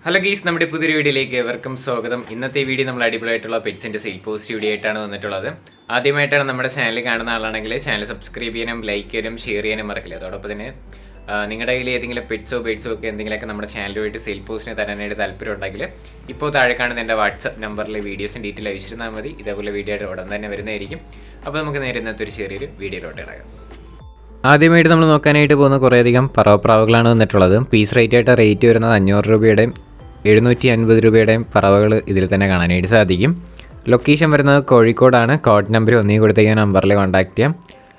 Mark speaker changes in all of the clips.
Speaker 1: Hello ഗീസ്, നമ്മുടെ പുതിയൊരു വീഡിയോയിലേക്ക് ഏവർക്കും സ്വാഗതം. ഇന്നത്തെ വീഡിയോ നമ്മൾ അടിപൊളിയായിട്ടുള്ള പെറ്റ്സിൻ്റെ സെയിൽ പോസ്റ്റ് വീഡിയോ ആയിട്ടാണ് വന്നിട്ടുള്ളത്. ആദ്യമായിട്ടാണ് നമ്മുടെ ചാനൽ കാണുന്ന ആളാണെങ്കിൽ ചാനൽ സബ്സ്ക്രൈബ് ചെയ്യാനും ലൈക്ക് ചെയ്യാനും ഷെയർ ചെയ്യാനും മറക്കില്ല. അതോടൊപ്പം തന്നെ നിങ്ങളുടെ കയ്യിൽ ഏതെങ്കിലും പെറ്റ്സോ ബേഡ്സോ ഒക്കെ എന്തെങ്കിലുമൊക്കെ നമ്മുടെ ചാനലുമായിട്ട് സെയിൽ പോസ്റ്റിന് തരാനായിട്ട് താല്പര്യം ഉണ്ടെങ്കിൽ ഇപ്പോൾ താഴെ കാണുന്ന എൻ്റെ വാട്സപ്പ് നമ്പറിൽ വീഡിയോസും ഡീറ്റെയിൽ അയച്ചിരുന്നാൽ മതി. ഇതേപോലെ വീഡിയോ ആയിട്ട് ഉടൻ തന്നെ വരുന്നതായിരിക്കും. അപ്പോൾ നമുക്ക് നേരെ ഇന്നത്തെ ഒരു ചെറിയൊരു വീഡിയോയിലോട്ട് ഇടാം. ആദ്യമായിട്ട് നമ്മൾ നോക്കാനായിട്ട് പോകുന്ന കുറേയധികം പറവപ്രാവുകളാണ് വന്നിട്ടുള്ളത്. പീസ് റേറ്റ് വരുന്നത് 500 രൂപയുടെയും 750 രൂപയുടെയും പറവകൾ ഇതിൽ തന്നെ കാണാനായിട്ട് സാധിക്കും. ലൊക്കേഷൻ വരുന്നത് കോഴിക്കോടാണ്. കോഡ് നമ്പർ ഒന്നേ കൊടുത്തേക്ക് നമ്പറിൽ കോൺടാക്ട് ചെയ്യാം.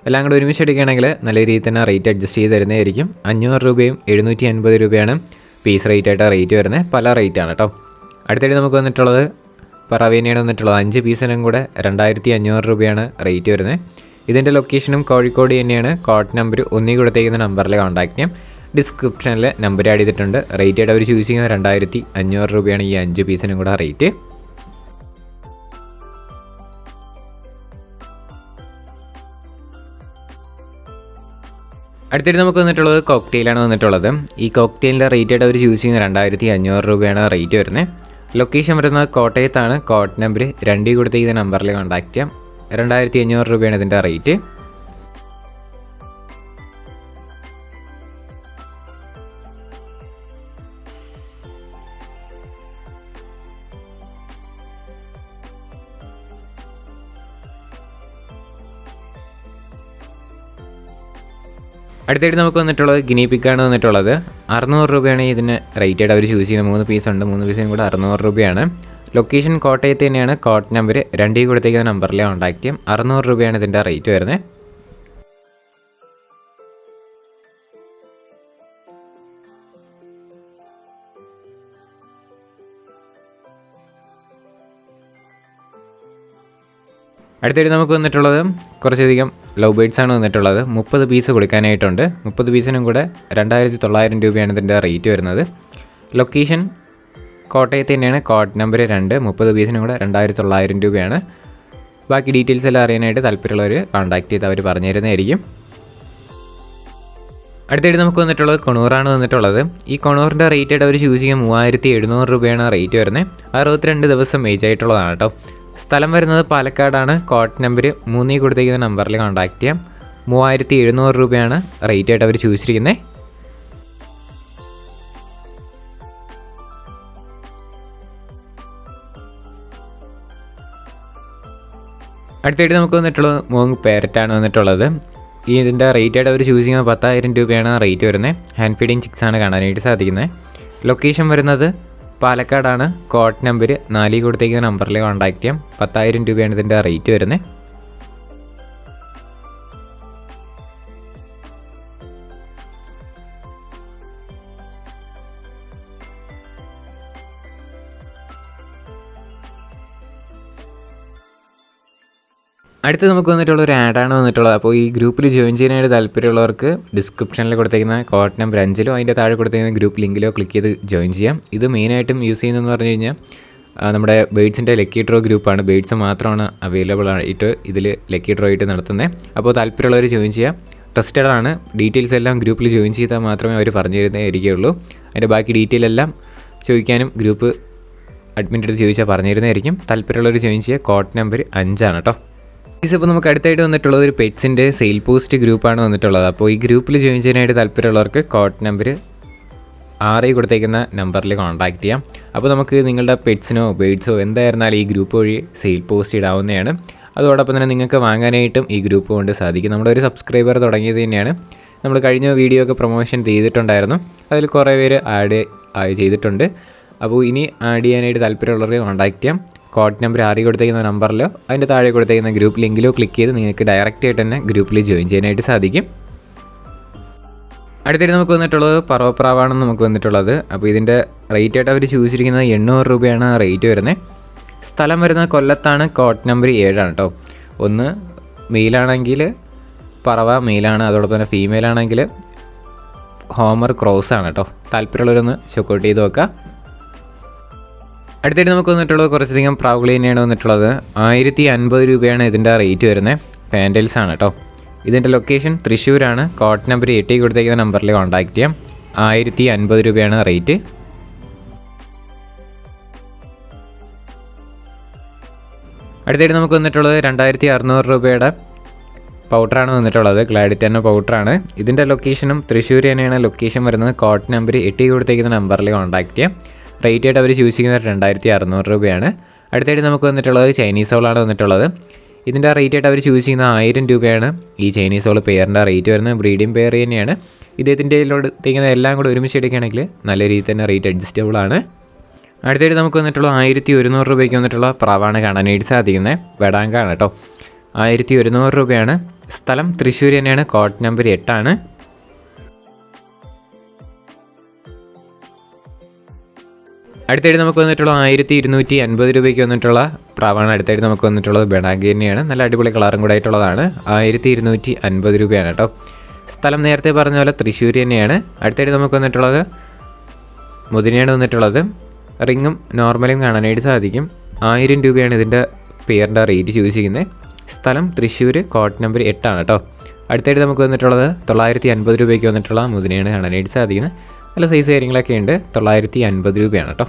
Speaker 1: എല്ലാം കൂടെ ഒരുമിച്ച് എടുക്കുകയാണെങ്കിൽ നല്ല രീതിയിൽ തന്നെ റേറ്റ് അഡ്ജസ്റ്റ് ചെയ്ത് തരുന്നതായിരിക്കും. 500 രൂപയും 750 രൂപയാണ് പീസ് റേറ്റ് വരുന്നത്. പല റേറ്റാണ് കേട്ടോ. അടുത്തിടെ നമുക്ക് വന്നിട്ടുള്ളത് പറവേനെയാണ് വന്നിട്ടുള്ളത്. 5 പീസിനും കൂടെ 2500 രൂപയാണ് റേറ്റ് വരുന്നത്. ഇതിൻ്റെ ലൊക്കേഷനും കോഴിക്കോട് തന്നെയാണ്. കോഡ് നമ്പർ ഒന്നേ കൊടുത്തേക്കുന്ന നമ്പറിൽ കോൺടാക്ട് ചെയ്യാം. ഡിസ്ക്രിപ്ഷനിൽ നമ്പർ ആഡ് ചെയ്തിട്ടുണ്ട്. റേറ്റ് ആയിട്ട് അവർ ചൂസ് ചെയ്യുന്നത് 2500 രൂപയാണ് ഈ 5 പീസിനും കൂടെ റേറ്റ്. അടുത്തിട്ട് നമുക്ക് വന്നിട്ടുള്ളത് കോക്ടെയിലാണ് വന്നിട്ടുള്ളത്. ഈ കോക്ടെയിലിൻ്റെ റേറ്റ് ആയിട്ട് അവർ ചൂസ് ചെയ്യുന്നത് 2500 രൂപയാണ് റേറ്റ് വരുന്നത്. ലൊക്കേഷൻ വരുന്നത് കോട്ടയത്താണ്. കോഡ് നമ്പർ 2 കൊടുത്തേക്കുന്ന നമ്പറിൽ കോൺടാക്ട് ചെയ്യാം. 2500 രൂപയാണ് ഇതിൻ്റെ റേറ്റ്. അടുത്തായിട്ട് നമുക്ക് വന്നിട്ടുള്ളത് ഗിനി പിക്കാണ് വന്നിട്ടുള്ളത്. 600 രൂപയാണ് ഇതിന് റേറ്റ് ആയിട്ട് അവർ ചൂസ് ചെയ്യുന്നത്. 3 പീസ് ഉണ്ട്. 3 പീസിനും കൂടെ 600 രൂപയാണ്. ലൊക്കേഷൻ കോട്ടയത്ത് തന്നെയാണ്. കോഡ് നമ്പർ 2 കൊടുത്തേക്കുന്ന നമ്പറിൽ കോൺടാക്ട് ചെയ്യാം. 600 രൂപയാണ് ഇതിൻ്റെ റേറ്റ് വരുന്നത്. അടുത്തായിട്ട് നമുക്ക് വന്നിട്ടുള്ളത് കുറച്ചധികം ലവ് ബേഡ്സാണ് വന്നിട്ടുള്ളത്. 30 പീസ് കൊടുക്കാനായിട്ടുണ്ട്. 30 പീസിനും കൂടെ 2900 രൂപയാണ് ഇതിൻ്റെ റേറ്റ് വരുന്നത്. ലൊക്കേഷൻ കോട്ടയത്ത് തന്നെയാണ്. Code number 2. 30 പീസിനും കൂടെ 2900 രൂപയാണ്. ബാക്കി ഡീറ്റെയിൽസ് എല്ലാം അറിയാനായിട്ട് താല്പര്യമുള്ളവർ കോൺടാക്ട് ചെയ്ത് അവർ പറഞ്ഞു തരുന്നതായിരിക്കും. അടുത്തായിട്ട് നമുക്ക് വന്നിട്ടുള്ളത് കൊണൂറാണ് വന്നിട്ടുള്ളത്. ഈ കൊണൂറിൻ്റെ റേറ്റ് ആയിട്ട് അവർ ചൂസ് ചെയ്യുക 3700 രൂപയാണ് റേറ്റ് വരുന്നത്. 62 ദിവസം ഏജ് ആയിട്ടുള്ളതാണ് കേട്ടോ. സ്ഥലം വരുന്നത് പാലക്കാടാണ്. കോഡ് നമ്പർ 3 കൊടുത്തേക്കുന്ന നമ്പറിൽ കോൺടാക്ട് ചെയ്യാം. 3700 രൂപയാണ് റേറ്റ് ആയിട്ട് അവർ ചൂസ് ചെയ്തിരിക്കുന്നത്. അടുത്തായിട്ട് നമുക്ക് വന്നിട്ടുള്ളത് മോങ് പാരറ്റാണ് വന്നിട്ടുള്ളത്. ഇതിൻ്റെ റേറ്റ് ആയിട്ട് അവർ ചൂസ് ചെയ്യുന്നത് 10,000 രൂപയാണ് റേറ്റ് വരുന്നത്. ഹാൻഡ് ഫീഡിങ് ചിക്സാണ് കാണാനായിട്ട് സാധിക്കുന്നത്. ലൊക്കേഷൻ വരുന്നത് പാലക്കാടാണ്. കോഡ് നമ്പർ 4 കൊടുത്തേക്കുന്ന നമ്പറിൽ കോൺടാക്ട് ചെയ്യാം. 10,000 രൂപയാണ് ഇതിൻ്റെ റേറ്റ് വരുന്നത്. അടുത്ത് നമുക്ക് വന്നിട്ടുള്ള ഒരു ആഡാണ് വന്നിട്ടുള്ളത്. അപ്പോൾ ഈ ഗ്രൂപ്പിൽ ജോയിൻ ചെയ്യാനായിട്ട് താല്പര്യമുള്ളവർക്ക് ഡിസ്ക്രിപ്ഷനിൽ കൊടുത്തേക്കുന്ന കോഡ് നമ്പർ 5 അതിൻ്റെ താഴെ കൊടുത്തേക്കുന്ന ഗ്രൂപ്പ് ലിങ്കിലോ ക്ലിക്ക് ചെയ്ത് ജോയിൻ ചെയ്യാം. ഇത് മെയിനായിട്ടും യൂസ് ചെയ്യുന്നതെന്ന് പറഞ്ഞു കഴിഞ്ഞാൽ നമ്മുടെ ബേഡ്സിൻ്റെ ലക്കി ഡ്രോ ഗ്രൂപ്പാണ്. ബേഡ്സ് മാത്രമാണ് അവൈലബിൾ ആയിട്ട് ഇതിൽ ലക്കി ഡ്രോ ആയിട്ട് നടത്തുന്നത്. അപ്പോൾ താല്പര്യമുള്ളവർ ജോയിൻ ചെയ്യാം. ട്രസ്റ്റഡ് ആണ്. ഡീറ്റെയിൽസ് എല്ലാം ഗ്രൂപ്പിൽ ജോയിൻ ചെയ്താൽ മാത്രമേ അവർ പറഞ്ഞു തരുന്നതായിരിക്കുള്ളൂ. അതിൻ്റെ ബാക്കി ഡീറ്റെയിൽ എല്ലാം ചോദിക്കാനും ഗ്രൂപ്പ് അഡ്മിൻ്റെ അടുത്ത് ചോദിച്ചാൽ പറഞ്ഞു തരുന്നതായിരിക്കും. താല്പര്യമുള്ളവർ ജോയിൻ ചെയ്യുക. കോഡ് നമ്പർ 5 കേട്ടോ. ഇപ്പോൾ നമുക്ക് അടുത്തായിട്ട് വന്നിട്ടുള്ളത് ഒരു പെറ്റ്സിൻ്റെ സെയിൽ പോസ്റ്റ് ഗ്രൂപ്പാണ് വന്നിട്ടുള്ളത്. അപ്പോൾ ഈ ഗ്രൂപ്പിൽ ജോയിൻ ചെയ്യാനായിട്ട് താല്പര്യമുള്ളവർക്ക് കോഡ് നമ്പർ 6 കൊടുത്തേക്കുന്ന നമ്പറിൽ കോൺടാക്ട് ചെയ്യാം. അപ്പോൾ നമുക്ക് നിങ്ങളുടെ പെറ്റ്സിനോ ബേഡ്സോ എന്തായിരുന്നാലും ഈ ഗ്രൂപ്പ് വഴി സെയിൽ പോസ്റ്റ് ഇടാവുന്നതാണ്. അതോടൊപ്പം തന്നെ നിങ്ങൾക്ക് വാങ്ങാനായിട്ടും ഈ ഗ്രൂപ്പ് കൊണ്ട് സാധിക്കും. നമ്മുടെ ഒരു സബ്സ്ക്രൈബർ തുടങ്ങിയത് തന്നെയാണ്. നമ്മൾ കഴിഞ്ഞ വീഡിയോ ഒക്കെ പ്രൊമോഷൻ ചെയ്തിട്ടുണ്ടായിരുന്നു. അതിൽ കുറേ പേര് ആഡ് ചെയ്തിട്ടുണ്ട്. അപ്പോൾ ഇനി ആഡ് ചെയ്യാനായിട്ട് താല്പര്യമുള്ളവർക്ക് കോൺടാക്ട് ചെയ്യാം. കോഡ് നമ്പർ 6 കൊടുത്തേക്കുന്ന നമ്പറിലോ അതിൻ്റെ താഴെ കൊടുത്തേക്കുന്ന ഗ്രൂപ്പ് ലിങ്കിലോ ക്ലിക്ക് ചെയ്ത് നിങ്ങൾക്ക് ഡയറക്റ്റ് ആയിട്ട് തന്നെ ഗ്രൂപ്പിൽ ജോയിൻ ചെയ്യാനായിട്ട് സാധിക്കും. അടുത്തിട്ട് നമുക്ക് വന്നിട്ടുള്ളത് പറവപ്രാവാണ് നമുക്ക് വന്നിട്ടുള്ളത്. അപ്പോൾ ഇതിൻ്റെ റേറ്റ് ആയിട്ട് അവർ ചൂസ് ചെയ്തിരിക്കുന്നത് 800 രൂപയാണ് റേറ്റ് വരുന്നത്. സ്ഥലം വരുന്നത് കൊല്ലത്താണ്. കോഡ് നമ്പർ 7 കേട്ടോ. ഒന്ന് മെയിലാണെങ്കിൽ പറവ മെയിലാണ്. അതോടൊപ്പം തന്നെ ഫീമെയിൽ ആണെങ്കിൽ ഹോമർ ക്രോസ് ആണ് കേട്ടോ. താല്പര്യമുള്ളവരൊന്ന് ചെക്കൗട്ട് ചെയ്ത് നോക്കാം. അടുത്തായിട്ട് നമുക്ക് വന്നിട്ടുള്ളത് കുറച്ചധികം പ്രാവുകൾ തന്നെയാണ് വന്നിട്ടുള്ളത്. 1050 രൂപയാണ് ഇതിൻ്റെ റേറ്റ് വരുന്നത്. പാൻഡൽസ് ആണ് കേട്ടോ. ഇതിൻ്റെ ലൊക്കേഷൻ തൃശ്ശൂരാണ്. കോഡ് നമ്പർ 8 കൊടുത്തേക്കുന്ന നമ്പറിൽ കോൺടാക്ട് ചെയ്യാം. 1050 രൂപയാണ് റേറ്റ്. അടുത്തായിട്ട് നമുക്ക് വന്നിട്ടുള്ളത് 2600 രൂപയുടെ പൗഡറാണ് വന്നിട്ടുള്ളത്. ഗ്ലാഡിറ്റൻ്റെ പൗഡറാണ്. ഇതിൻ്റെ ലൊക്കേഷനും തൃശ്ശൂർ തന്നെയാണ് ലൊക്കേഷൻ വരുന്നത്. കോഡ് നമ്പർ 8 കൊടുത്തേക്കുന്ന നമ്പറിൽ കോൺടാക്ട് ചെയ്യാം. റേറ്റ് ആയിട്ട് അവർ ചൂസ് ചെയ്യുന്നത് 2600 രൂപയാണ്. അടുത്തായിട്ട് നമുക്ക് വന്നിട്ടുള്ളത് ചൈനീസ് സോളാണ് വന്നിട്ടുള്ളത്. ഇതിൻ്റെ റേറ്റ് ആയിട്ട് അവർ ചൂസ് ചെയ്യുന്ന 1000 രൂപയാണ്. ഈ ചൈനീസ് സോൾ പെയറിൻ്റെ റേറ്റ് വരുന്നത്. ബ്രീഡിംഗ് പെയർ തന്നെയാണ്. ഇദ്ദേഹത്തിൻ്റെ തേക്കുന്ന എല്ലാം കൂടെ ഒരുമിച്ച് എടുക്കുകയാണെങ്കിൽ നല്ല രീതിയിൽ തന്നെ റേറ്റ് അഡ്ജസ്റ്റബിൾ ആണ്. അടുത്തായിട്ട് നമുക്ക് വന്നിട്ടുള്ള 1100 രൂപയ്ക്ക് വന്നിട്ടുള്ള പ്രാവാണ് കാണാനായിട്ട് സാധിക്കുന്നത്. വെടാങ്കാണ് കേട്ടോ. 1100 രൂപയാണ്. സ്ഥലം തൃശ്ശൂർ തന്നെയാണ്. കോഡ് നമ്പർ 8 ആണ്. അടുത്തായിട്ട് നമുക്ക് വന്നിട്ടുള്ള 1250 രൂപയ്ക്ക് വന്നിട്ടുള്ള പ്രാവാണ്. അടുത്തായിട്ട് നമുക്ക് വന്നിട്ടുള്ളത് ബെഡാങ്കി തന്നെയാണ്. നല്ല അടിപൊളി കളറും കൂടെ ആയിട്ടുള്ളതാണ്. 1250 രൂപയാണ് കേട്ടോ. സ്ഥലം നേരത്തെ പറഞ്ഞ പോലെ തൃശ്ശൂർ തന്നെയാണ്. അടുത്തായിട്ട് നമുക്ക് വന്നിട്ടുള്ളത് മുതിനയാണ് വന്നിട്ടുള്ളത്. റിങ്ങും നോർമലും കാണാനായിട്ട് സാധിക്കും. 1000 രൂപയാണ് ഇതിൻ്റെ പെയറിൻ്റെ റേറ്റ് ചൂസ് ചെയ്യുന്നത്. സ്ഥലം തൃശ്ശൂർ, കോഡ് നമ്പർ 8 ആണ് കേട്ടോ. അടുത്തായിട്ട് നമുക്ക് വന്നിട്ടുള്ളത് 950 രൂപയ്ക്ക് വന്നിട്ടുള്ള മുതിനയാണ് കാണാനായിട്ട് സാധിക്കുന്നത്. നല്ല സൈസ് കാര്യങ്ങളൊക്കെ ഉണ്ട്. 950 രൂപയാണ് കേട്ടോ.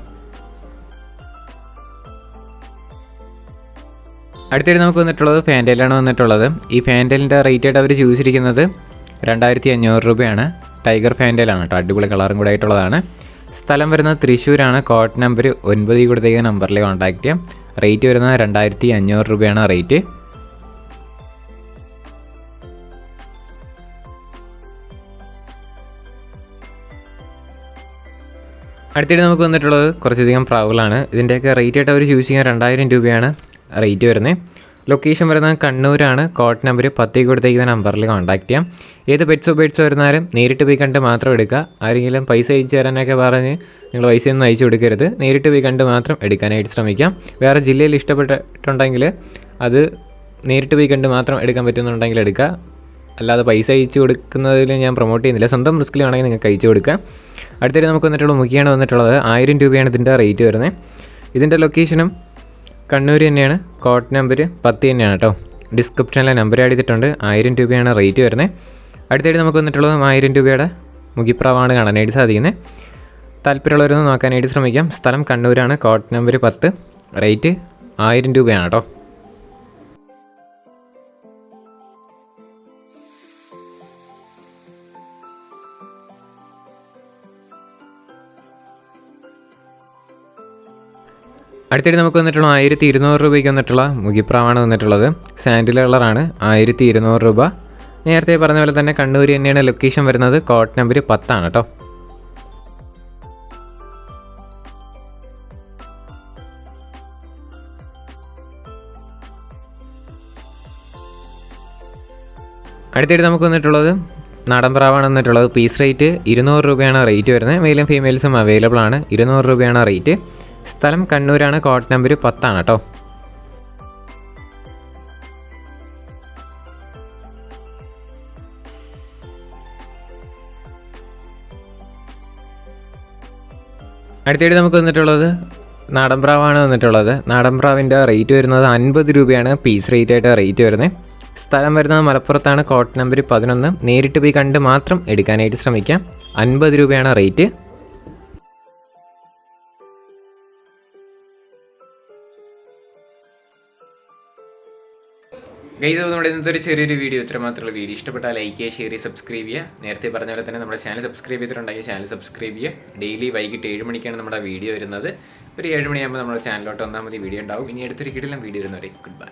Speaker 1: അടുത്തായിട്ട് നമുക്ക് വന്നിട്ടുള്ളത് ഫാൻറ്റയിലാണ് വന്നിട്ടുള്ളത്. ഈ ഫാൻറ്റയിലിൻ്റെ റേറ്റ് ആയിട്ട് അവർ ചൂസ് ചെയ്തിരിക്കുന്നത് 2500 രൂപയാണ്. ടൈഗർ ഫാൻറ്റയിലാണ് കേട്ടോ. അടിപൊളി കളറും കൂടെ ആയിട്ടുള്ളതാണ്. സ്ഥലം വരുന്നത് തൃശ്ശൂരാണ്. കോഡ് നമ്പർ 9 കൊടുത്തേക്കുന്ന നമ്പറിൽ കോൺടാക്ട് ചെയ്യാം. റേറ്റ് വരുന്നത് 2500 രൂപയാണ് റേറ്റ്. അടുത്തിട്ട് നമുക്ക് വന്നിട്ടുള്ളത് കുറച്ചധികം പ്രാവുകളാണ്. ഇതിൻ്റെയൊക്കെ റേറ്റ് ആയിട്ട് അവർ ചൂസ് ചെയ്യാൻ 2000 രൂപയാണ് റേറ്റ് വരുന്നത്. ലൊക്കേഷൻ വരുന്നത് കണ്ണൂരാണ്. കോഡ് നമ്പർ 10 കൊടുത്തേക്കുന്ന നമ്പറിൽ കോൺടാക്ട് ചെയ്യാം. ഏത് പെറ്റ്സോ വരുന്നാലും നേരിട്ട് പോയി കണ്ട് മാത്രം എടുക്കുക. ആരെങ്കിലും പൈസ അയച്ചു തരാനൊക്കെ പറഞ്ഞ് നിങ്ങൾ പൈസയൊന്നും അയച്ചു കൊടുക്കരുത്. നേരിട്ട് പോയി കണ്ട് മാത്രം എടുക്കാനായിട്ട് ശ്രമിക്കാം. വേറെ ജില്ലയിൽ ഇഷ്ടപ്പെട്ടിട്ടുണ്ടെങ്കിൽ അത് നേരിട്ട് പോയി കണ്ട് മാത്രം എടുക്കാൻ പറ്റുന്നുണ്ടെങ്കിൽ എടുക്കുക. അല്ലാതെ പൈസ അയച്ചു കൊടുക്കുന്നതിൽ ഞാൻ പ്രൊമോട്ട് ചെയ്യുന്നില്ല. സ്വന്തം റിസ്കിൽ വേണമെങ്കിൽ നിങ്ങൾക്ക് അയച്ചു കൊടുക്കാം. അടുത്തിട്ട് നമുക്ക് വന്നിട്ടുള്ള മുഖിയാണ് വന്നിട്ടുള്ളത്. 1000 രൂപയാണ് ഇതിൻ്റെ റേറ്റ് വരുന്നത്. ഇതിൻ്റെ ലൊക്കേഷനും കണ്ണൂർ തന്നെയാണ്. കോഡ് നമ്പർ 10 തന്നെയാണ് കേട്ടോ. ഡിസ്ക്രിപ്ഷനിലെ നമ്പർ ആഡ് ചെയ്തിട്ടുണ്ട്. 1000 രൂപയാണ് റേറ്റ് വരുന്നത്. അടുത്തായിട്ട് നമുക്ക് വന്നിട്ടുള്ളത് 1000 രൂപയുടെ മുഖിപ്രാവാണ് കാണാനായിട്ട് സാധിക്കുന്നത്. താല്പര്യമുള്ളവരൊന്ന് നോക്കാനായിട്ട് ശ്രമിക്കാം. സ്ഥലം കണ്ണൂരാണ്. Code number 10. റേറ്റ് 1000 രൂപയാണ് കേട്ടോ. അടുത്തിട്ട് നമുക്ക് വന്നിട്ടുള്ള 1200 രൂപയ്ക്ക് വന്നിട്ടുള്ള മുഖിപ്രാവാണ് വന്നിട്ടുള്ളത്. സാൻഡിൽ കളറാണ്. 1200 രൂപ. നേരത്തെ പറഞ്ഞ പോലെ തന്നെ കണ്ണൂർ തന്നെയാണ് ലൊക്കേഷൻ വരുന്നത്. കോഡ് നമ്പർ 10 ആണ് കേട്ടോ. അടുത്തിട്ട് നമുക്ക് വന്നിട്ടുള്ളത് നാടൻ പ്രാവാണ് വന്നിട്ടുള്ളത്. പീസ് റേറ്റ് 200 രൂപയാണ് റേറ്റ് വരുന്നത്. മെയിലും ഫീമെയിൽസും അവൈലബിൾ ആണ്. 200 രൂപയാണ് റേറ്റ്. സ്ഥലം കണ്ണൂരാണ്. കോഡ് നമ്പർ 10 ആണ് കേട്ടോ. അടുത്തായിട്ട് നമുക്ക് വന്നിട്ടുള്ളത് നാടൻ പ്രാവാണ് വന്നിട്ടുള്ളത്. നാടൻ പ്രാവിൻ്റെ റേറ്റ് വരുന്നത് 50 രൂപയാണ് പീസ് റേറ്റ് ആയിട്ട് റേറ്റ് വരുന്നത്. സ്ഥലം വരുന്നത് മലപ്പുറത്താണ്. Code number 11. നേരിട്ട് പോയി കണ്ട് മാത്രം എടുക്കാനായിട്ട് ശ്രമിക്കാം. 50 രൂപയാണ് റേറ്റ്. ഗൈസ്, നമ്മുടെ ഇന്നത്തെ ഒരു ചെറിയൊരു വീഡിയോ ഇത്ര മാത്രമുള്ള വീഡിയോ ഇഷ്ടപ്പെട്ടാൽ ലൈക്ക് ചെയ്യുക, ഷെയർ ചെയ്യുക, സബ്സ്ക്രൈബ് ചെയ്യുക. നേരത്തെ പറഞ്ഞ പോലെ തന്നെ നമ്മുടെ ചാനൽ സബ്സ്ക്രൈബ് ചെയ്തിട്ടുണ്ടെങ്കിൽ ചാനൽ സബ്സ്ക്രൈബ് ചെയ്യുക. ഡെയിലി വൈകിട്ട് 7 മണിക്കാണ് നമ്മുടെ വീഡിയോ വരുന്നത്. ഒരു 7 മണിയാകുമ്പോൾ നമ്മുടെ ചാനലിലോട്ട് വന്നാൽ മതി വീഡിയോ ഉണ്ടാവും. ഇനി അടുത്തൊരു കിടിലം വീഡിയോ വരുന്നവരെ ഗുഡ് ബൈ.